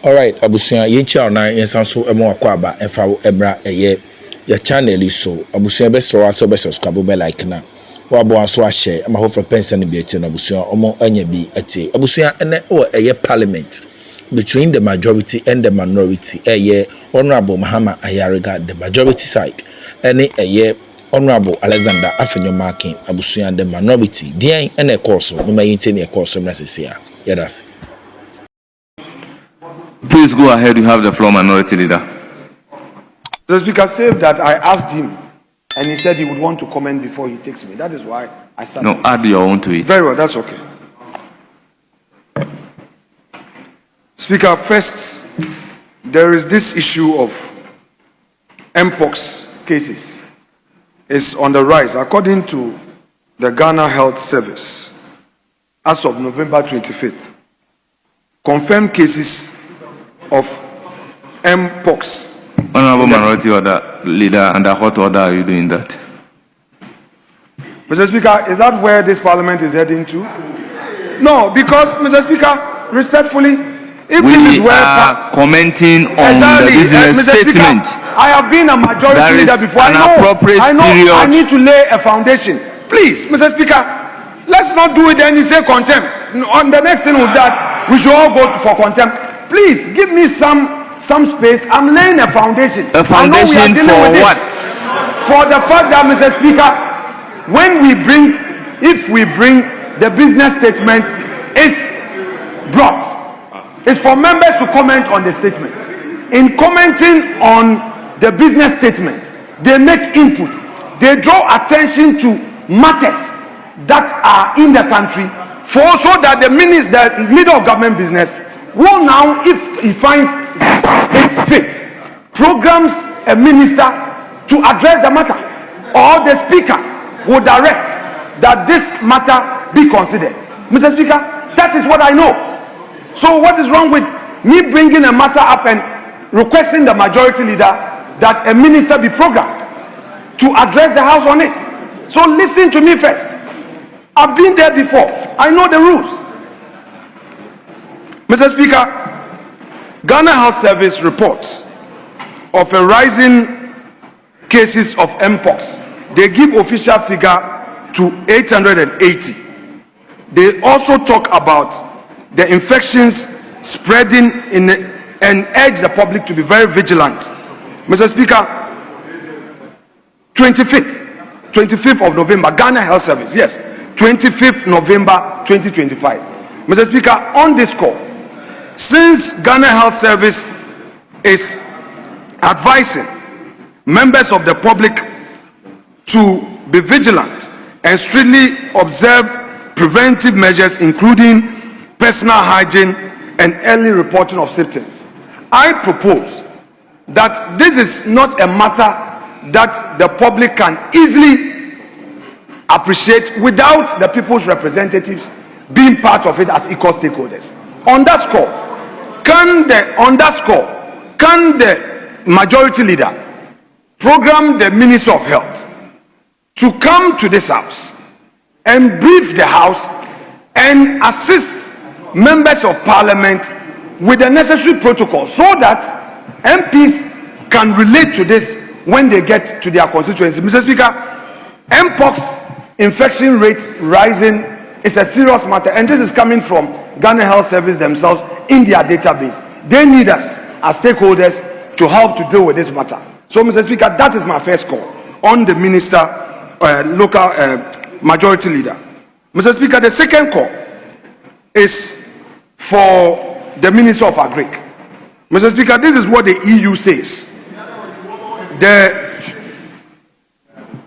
All right, abusia yenchi na yensan so emo akwaba emfa ebra eye ya channel so abusia be sro aso be subscribe be like na wa bo aso a share ma ho for pension bi ete na abusia omo anya bi ete abusia ene o eye parliament between the majority and the minority eye honorable Mahama Ayariga the majority side ene eye honorable Alexander Afenyomarkin abusia the minority dien ene course no ma yente ne course na sesia yedas. Please go ahead. You have the floor, Minority Leader. The Speaker said that I asked him, and he said he would want to comment before he takes me. That is why I said. No, add your own to it. Very well, that's okay. Speaker, first, there is this issue of Mpox cases. It's on the rise. According to the Ghana Health Service, as of November 25th, confirmed cases of Mpox. Honorable Minority Leader, under what order are you doing that? Mr. Speaker, is that where this parliament is heading to? No, because, Mr. Speaker, respectfully, if we this is where are commenting on the business statement. Speaker, I have been a majority leader before. I need to lay a foundation. Please, Mr. Speaker, let's not do it and you say contempt. On the next thing with that, we should all go for contempt. Please give me some space. I'm laying a foundation. A foundation for what? For the fact that, Mr. Speaker, if we bring the business statement, is brought. It's for members to comment on the statement. In commenting on the business statement, they make input. They draw attention to matters that are in the country, so that the leader of government business will now, if he finds it fit, programs a minister to address the matter, or the speaker will direct that this matter be considered. Mr. Speaker, that is what I know. So what is wrong with me bringing a matter up and requesting the majority leader that a minister be programmed to address the house on it? So listen to me first. I've been there before. I know the rules. Mr. Speaker, Ghana Health Service reports of a rising cases of Mpox. They give official figure to 880. They also talk about the infections spreading and urge the public to be very vigilant. Mr. Speaker, 25th of November, Ghana Health Service, yes, 25th November 2025. Mr. Speaker, on this call, since Ghana Health Service is advising members of the public to be vigilant and strictly observe preventive measures, including personal hygiene and early reporting of symptoms, I propose that this is not a matter that the public can easily appreciate without the people's representatives being part of it as equal stakeholders. On that score, can the majority leader program the Minister of Health to come to this house and brief the house and assist members of parliament with the necessary protocol so that MPs can relate to this when they get to their constituency? Mr. Speaker, Mpox infection rate rising is a serious matter, and this is coming from Ghana Health Service themselves in their database. They need us as stakeholders to help to deal with this matter. So, Mr. Speaker, that is my first call on the minister, local majority leader. Mr. Speaker, the second call is for the Minister of Agric. Mr. Speaker, this is what the EU says. The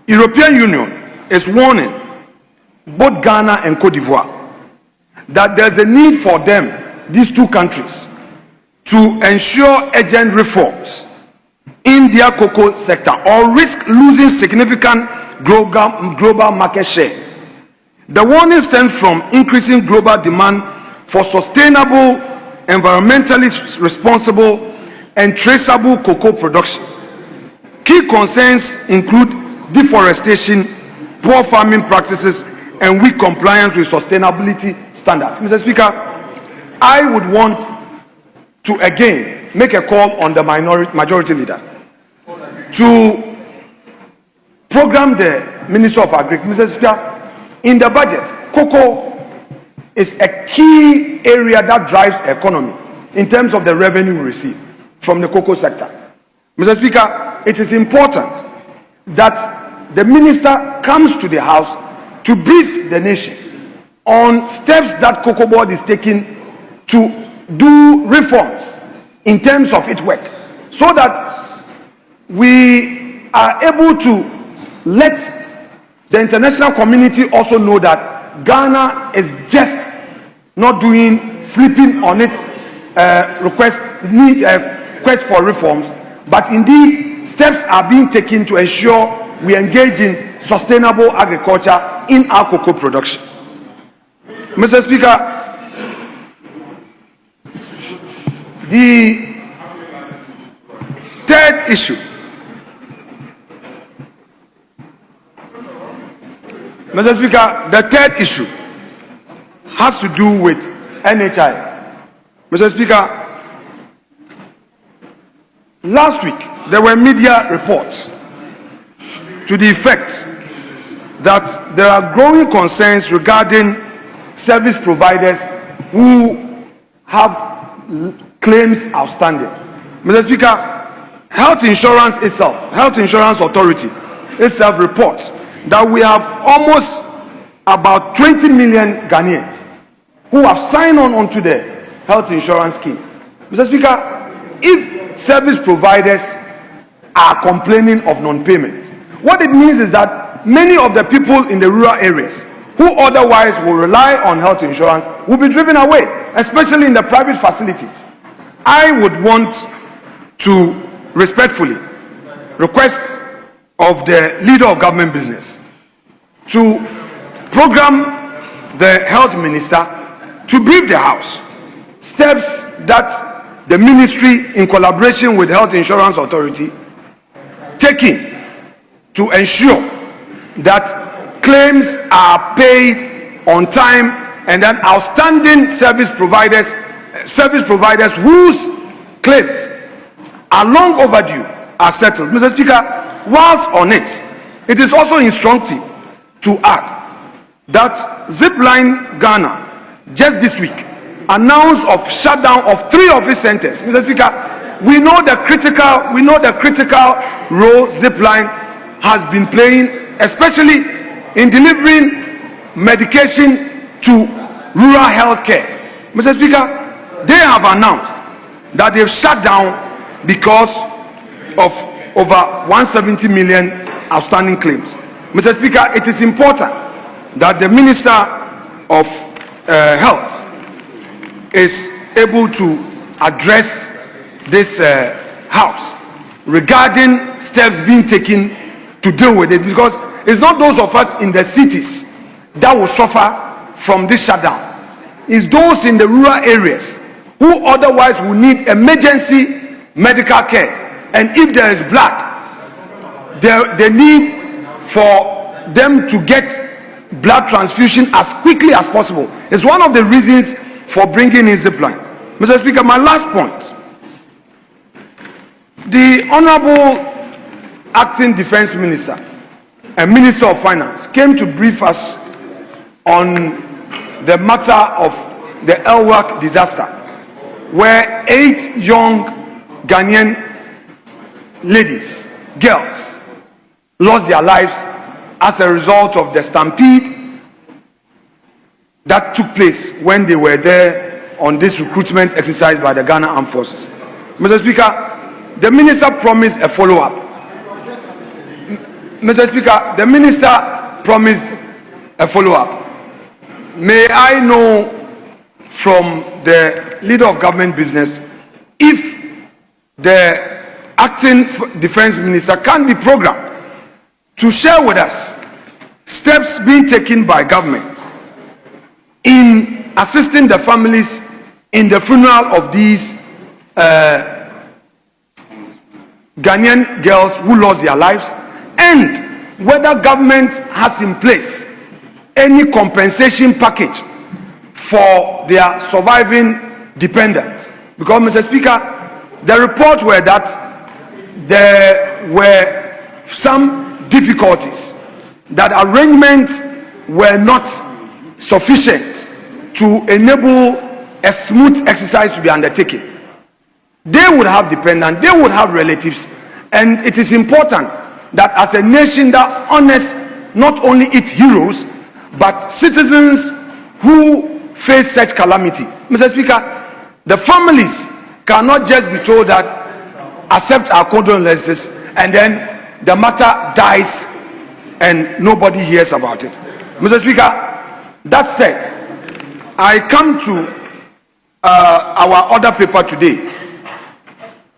European Union is warning both Ghana and Cote d'Ivoire that there's a need for them, these two countries, to ensure urgent reforms in their cocoa sector or risk losing significant global market share. The warning stems from increasing global demand for sustainable, environmentally responsible and traceable cocoa production. Key concerns include deforestation, poor farming practices, and weak compliance with sustainability standards. Mr. Speaker, I would want to again make a call on the majority leader to program the Minister of Agriculture. Mr. Speaker, in the budget, cocoa is a key area that drives the economy in terms of the revenue we receive from the cocoa sector. Mr. Speaker, it is important that the minister comes to the House to brief the nation on steps that Cocoa Board is taking to do reforms in terms of its work, so that we are able to let the international community also know that Ghana is just not sleeping on its request for reforms, but indeed steps are being taken to ensure we engage in sustainable agriculture in our cocoa production. Mr. Speaker, the third issue, Mr. Speaker, the third issue has to do with NHI. Mr. Speaker, last week there were media reports to the effect that there are growing concerns regarding service providers who have claims outstanding. Mr. Speaker, Health Insurance Authority itself reports that we have almost about 20 million Ghanaians who have signed on to the health insurance scheme. Mr. Speaker, if service providers are complaining of non-payment, what it means is that many of the people in the rural areas who otherwise will rely on health insurance will be driven away, especially in the private facilities. I would want to respectfully request of the leader of government business to program the health minister to brief the House steps that the ministry in collaboration with Health Insurance Authority taking to ensure that claims are paid on time, and then outstanding service providers whose claims are long overdue are settled. Mr. Speaker, whilst on it, it is also instructive to add that Zipline Ghana just this week announced of shutdown of 3 of its centers. Mr. Speaker, we know the critical role Zipline has been playing, especially in delivering medication to rural health care. Mr. Speaker, they have announced that they've shut down because of over 170 million outstanding claims. Mr. Speaker, it is important that the Minister of Health is able to address this House regarding steps being taken to deal with it, because it's not those of us in the cities that will suffer from this shutdown. It's those in the rural areas who otherwise will need emergency medical care, and if there is blood, the need for them to get blood transfusion as quickly as possible is one of the reasons for bringing in Zipline. Mr. Speaker, my last point. The Honorable Acting Defense Minister and Minister of Finance came to brief us on the matter of the Elwak disaster, where 8 young Ghanaian ladies, girls, lost their lives as a result of the stampede that took place when they were there on this recruitment exercise by the Ghana Armed Forces. Mr. Speaker, the minister promised a follow-up. Mr. Speaker, the minister promised a follow-up. May I know from the leader of government business if the acting defense minister can be programmed to share with us steps being taken by government in assisting the families in the funeral of these Ghanaian girls who lost their lives, and whether government has in place any compensation package for their surviving dependents. Because, Mr. Speaker, the reports were that there were some difficulties, that arrangements were not sufficient to enable a smooth exercise to be undertaken. They would have dependents, they would have relatives, and it is important that as a nation that honors not only its heroes, but citizens who face such calamity. Mr. Speaker, the families cannot just be told that accept our condolences and then the matter dies and nobody hears about it. Mr. Speaker, that said, I come to our order paper today,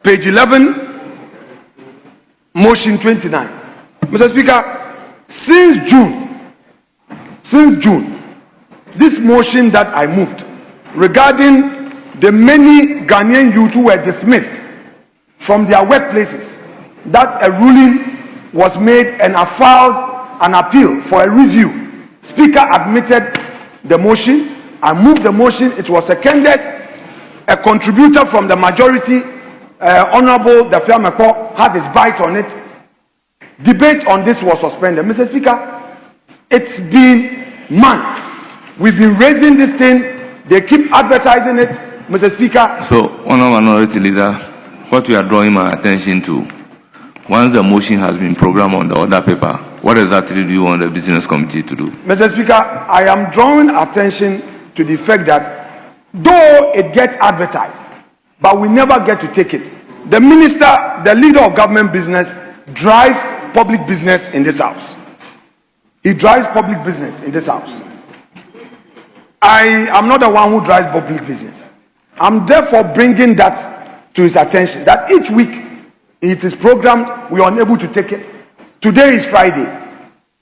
page 11, motion 29. Mr. Speaker, since June, this motion that I moved regarding the many Ghanaian youth who were dismissed from their workplaces, that a ruling was made and I filed an appeal for a review. Speaker admitted the motion. I moved the motion. It was seconded. A contributor from the majority, Honorable Dafia Meko, had his bite on it. Debate on this was suspended. Mr. Speaker, it's been months. We've been raising this thing. They keep advertising it, Mr. Speaker. So, Honorable Minority Leader, what we are drawing my attention to, once the motion has been programmed on the order paper, what exactly do you want the business committee to do? Mr. Speaker, I am drawing attention to the fact that though it gets advertised, but we never get to take it. The minister, the leader of government business, drives public business in this house. He drives public business in this house. I am not the one who drives public business. I'm therefore bringing that to his attention, that each week it is programmed, we are unable to take it. Today is Friday.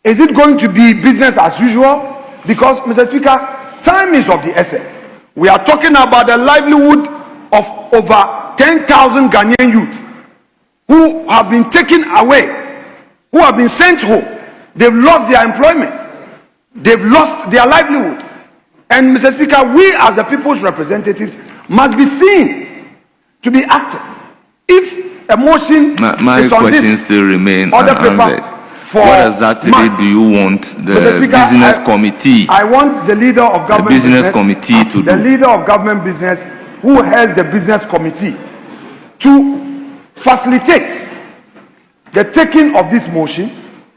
Is it going to be business as usual? Because, Mr. Speaker, time is of the essence. We are talking about the livelihood of over 10,000 Ghanaian youths who have been taken away, who have been sent home. They've lost their employment. They've lost their livelihood. And, Mr. Speaker, we as the people's representatives must be seen to be active. If a motion my is on questions this still remain order paper unanswered. for what exactly months, do you want the Speaker, business committee? I want the leader of government business committee to the do. leader of government business who heads the business committee to facilitate the taking of this motion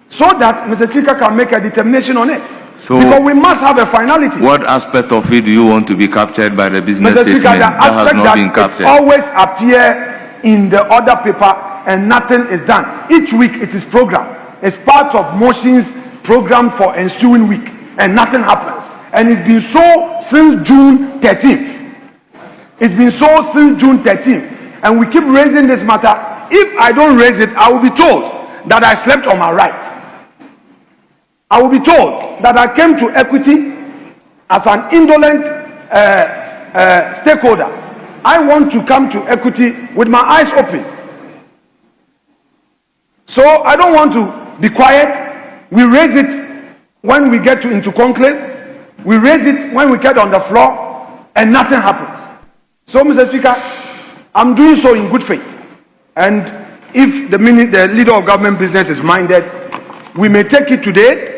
so that Mr. Speaker can make a determination on it. So, because we must have a finality. What aspect of it do you want to be captured by the business Mr. Speaker, statement the that has aspect not been that captured? it always appear in the order paper and nothing is done. Each week it is programmed. It's part of motions programmed for ensuing week and nothing happens. And it's been so since June 13th. It's been so since June 13th. And we keep raising this matter. If I don't raise it, I will be told that I slept on my right. I will be told that I came to equity as an indolent stakeholder. I want to come to equity with my eyes open. So I don't want to be quiet. We raise it when we get into conclave. We raise it when we get on the floor and nothing happens. So, Mr. Speaker, I'm doing so in good faith. And if the leader of government business is minded, we may take it today.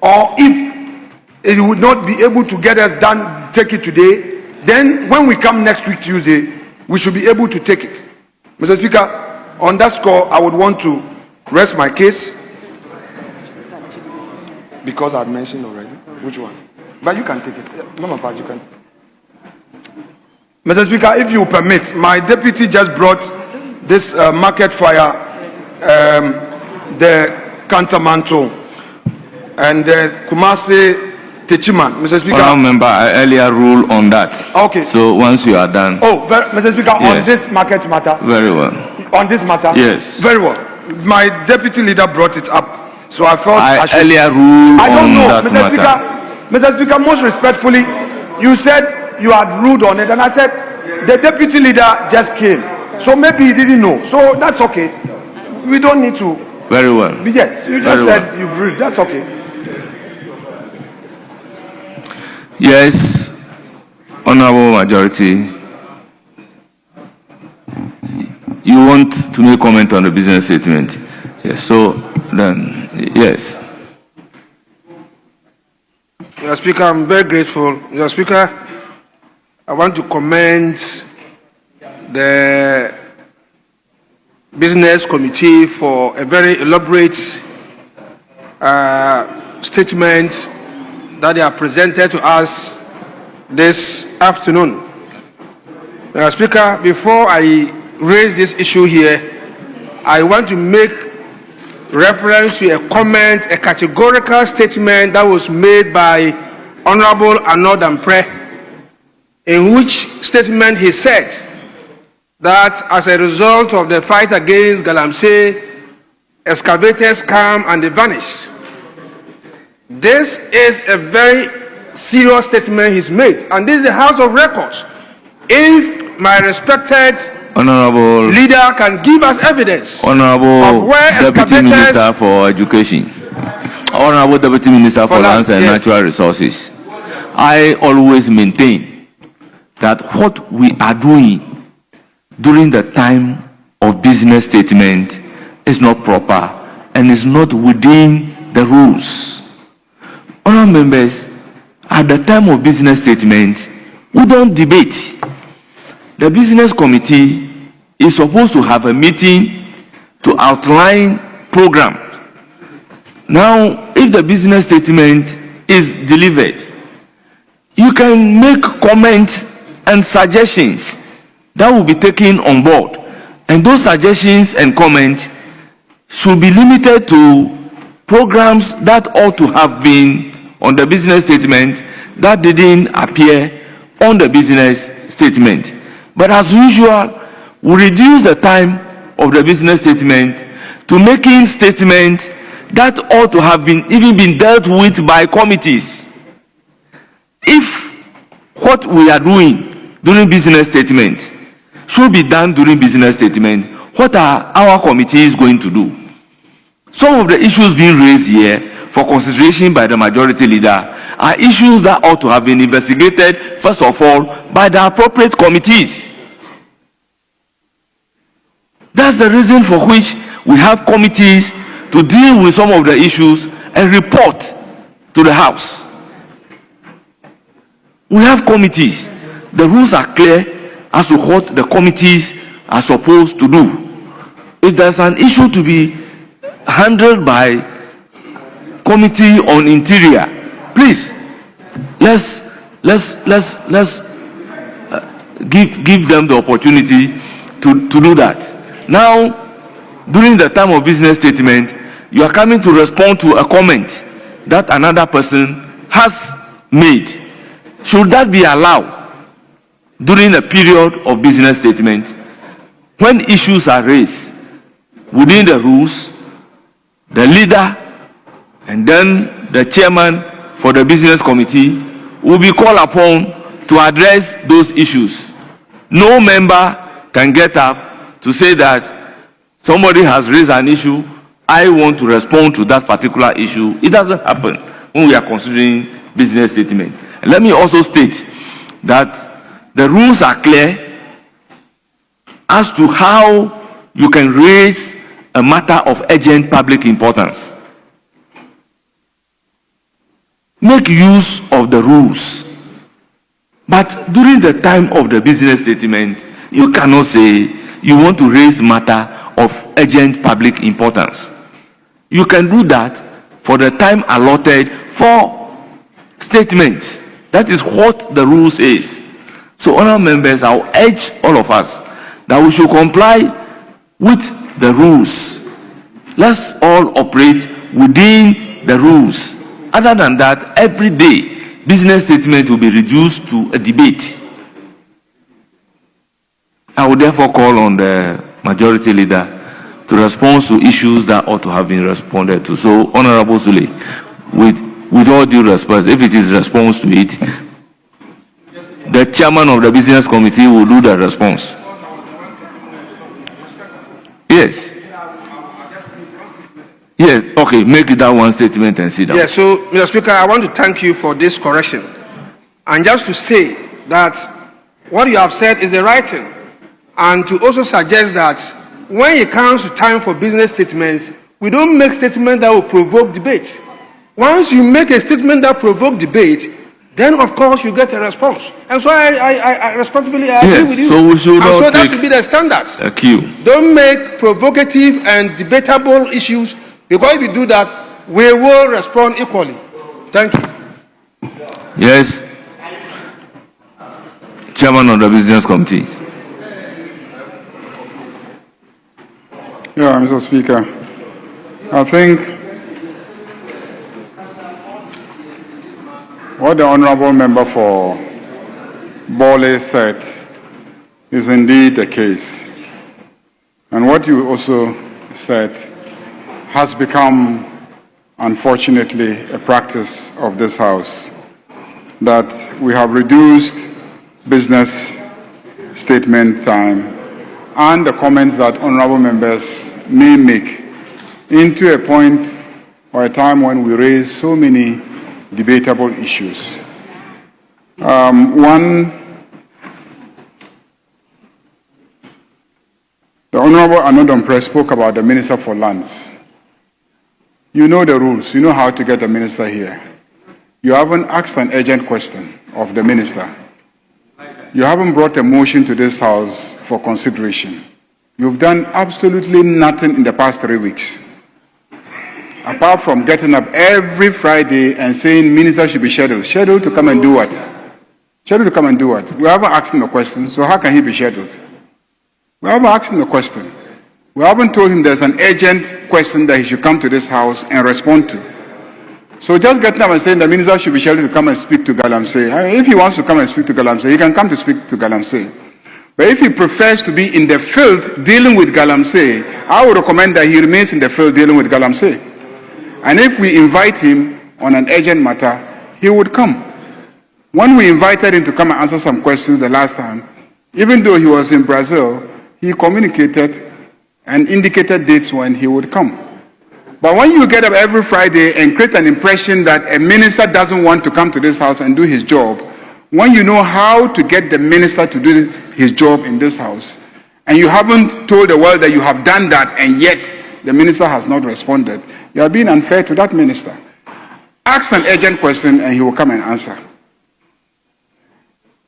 Or if it would not be able to get us done, take it today, then when we come next week Tuesday, we should be able to take it. Mr. Speaker, on that score, I would want to rest my case because I had mentioned already. Which one? But you can take it. Mama Pat, you can. Mr. Speaker, if you permit, my deputy just brought this market fire, the Cantamanto and Kumasi Techiman. Mr. Speaker. I remember I earlier ruled on that. Okay. So once you are done. Oh, Mr. Speaker, yes. On this market matter. Very well. On this matter. Yes. Very well. My deputy leader brought it up, so I felt I should. Earlier ruled I don't on know, that Mr. matter. Mr. Speaker, most respectfully, you said you had ruled on it, and I said the deputy leader just came, so maybe he didn't know. So that's okay. We don't need to. Very well. Yes, you just said you've ruled. That's okay. Yes, Honorable Majority you want to make comment on the business statement? Yes. So then, yes. Mr. Speaker, I'm very grateful. Mr. Speaker, I want to commend the Business Committee for a very elaborate statement that they have presented to us this afternoon. Mr. Speaker, before I raise this issue here, I want to make reference to a comment, a categorical statement that was made by Honorable Arnold Dampre, in which statement he said that as a result of the fight against Galamsey, excavators come and they vanish. This is a very serious statement he's made, and this is the House of Records. If my respected Honorable leader can give us evidence Honorable of where Deputy Minister for Education, Honorable Deputy Minister for Lands and Natural Resources, I always maintain that what we are doing during the time of business statement is not proper and is not within the rules. Honorable members, at the time of business statement, we don't debate. The business committee is supposed to have a meeting to outline programs. Now, if the business statement is delivered, you can make comments and suggestions that will be taken on board. And those suggestions and comments should be limited to programs that ought to have been on the business statement that didn't appear on the business statement. But as usual, we reduce the time of the business statement to making statements that ought to have been even been dealt with by committees. If what we are doing during business statement should be done during business statement, what are our committees going to do? Some of the issues being raised here for consideration by the majority leader are issues that ought to have been investigated, first of all, by the appropriate committees. That's the reason for which we have committees to deal with some of the issues and report to the House. We have committees. The rules are clear as to what the committees are supposed to do. If there's an issue to be handled by Committee on Interior, please let's give them the opportunity to do that. Now, during the time of business statement, you are coming to respond to a comment that another person has made. Should that be allowed during a period of business statement? When issues are raised within the rules, the leader and then the chairman for the business committee will be called upon to address those issues. No member can get up to say that somebody has raised an issue, I want to respond to that particular issue. It doesn't happen when we are considering business statement. And let me also state that the rules are clear as to how you can raise a matter of urgent public importance. Make use of the rules. But during the time of the business statement, you cannot say you want to raise matter of urgent public importance. You can do that for the time allotted for statements. That is what the rule says. So, honourable members, I will urge all of us that we should comply with the rules. Let's all operate within the rules. Other than that, every day, business statement will be reduced to a debate. I would therefore call on the majority leader to respond to issues that ought to have been responded to. So, Honorable Sule, with all due respect, if it is response to it, the chairman of the business committee will do the response. Yes. Yes, okay, make that one statement and sit down. Yes, so, Mr. Speaker, I want to thank you for this correction. And just to say that what you have said is the right thing. And to also suggest that when it comes to time for business statements, we don't make statements that will provoke debate. Once you make a statement that provokes debate, then of course you get a response. And so I respectfully agree with you. So we should and so that take should be the standards. a cue. Don't make provocative and debatable issues, because if you do that, we will respond equally. Thank you. Yes. Chairman of the Business Committee. Yeah, Mr. Speaker. I think what the Honourable Member for Bole said is indeed the case. And what you also said has become, unfortunately, a practice of this House, that we have reduced business statement time and the comments that honourable members may make into a point or a time when we raise so many debatable issues. The Honourable Anodom Press spoke about the Minister for Lands. You know the rules, you know how to get the minister here. You haven't asked an urgent question of the minister. You haven't brought a motion to this House for consideration. You've done absolutely nothing in the past 3 weeks, apart from getting up every Friday and saying minister should be scheduled. Scheduled to come and do what? Scheduled to come and do what? We haven't asked him a question, so how can he be scheduled? We haven't asked him a question. We haven't told him there's an urgent question that he should come to this House and respond to. So just getting up and saying the minister should be scheduled to come and speak to Galamsey. If he wants to come and speak to Galamsey, he can come to speak to Galamsey. But if he prefers to be in the field dealing with Galamsey, I would recommend that he remains in the field dealing with Galamsey. And if we invite him on an urgent matter, he would come. When we invited him to come and answer some questions the last time, even though he was in Brazil, he communicated and indicated dates when he would come. But when you get up every Friday and create an impression that a minister doesn't want to come to this House and do his job, when you know how to get the minister to do his job in this House, and you haven't told the world that you have done that, and yet the minister has not responded, you are being unfair to that minister. Ask an urgent question and he will come and answer.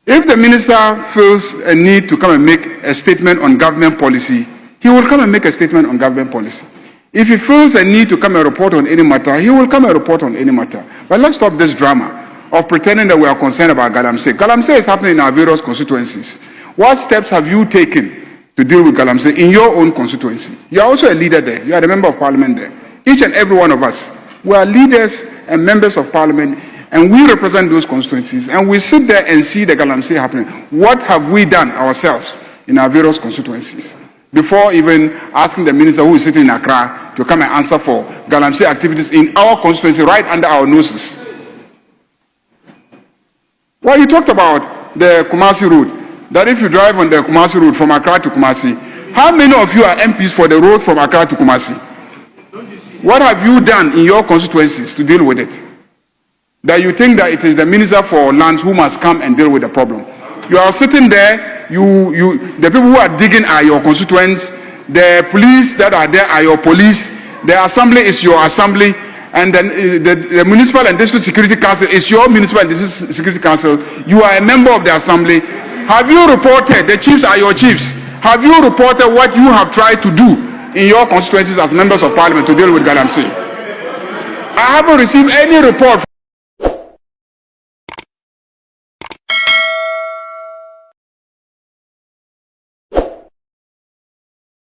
If the minister feels a need to come and make a statement on government policy, he will come and make a statement on government policy. If he feels a need to come and report on any matter, he will come and report on any matter. But let's stop this drama of pretending that we are concerned about Galamsey. Galamsey is happening in our various constituencies. What steps have you taken to deal with Galamsey in your own constituency? You are also a leader there. You are a member of parliament there. Each and every one of us, we are leaders and members of parliament, and we represent those constituencies, and we sit there and see the Galamsey happening. What have we done ourselves in our various constituencies before even asking the minister who is sitting in Accra to come and answer for Galamsey activities in our constituency right under our noses? Well, you talked about the Kumasi road, that if you drive on the Kumasi road from Accra to Kumasi, how many of you are MPs for the road from Accra to Kumasi? What have you done in your constituencies to deal with it? That you think that it is the Minister for Lands who must come and deal with the problem. You are sitting there, the people who are digging are your constituents, the police that are there are your police, the assembly is your assembly, and then the municipal and district security council is your municipal and district security council. You are a member of the assembly. Have you reported, the chiefs are your chiefs, have you reported what you have tried to do in your constituencies as members of parliament to deal with Galamsey? I haven't received any report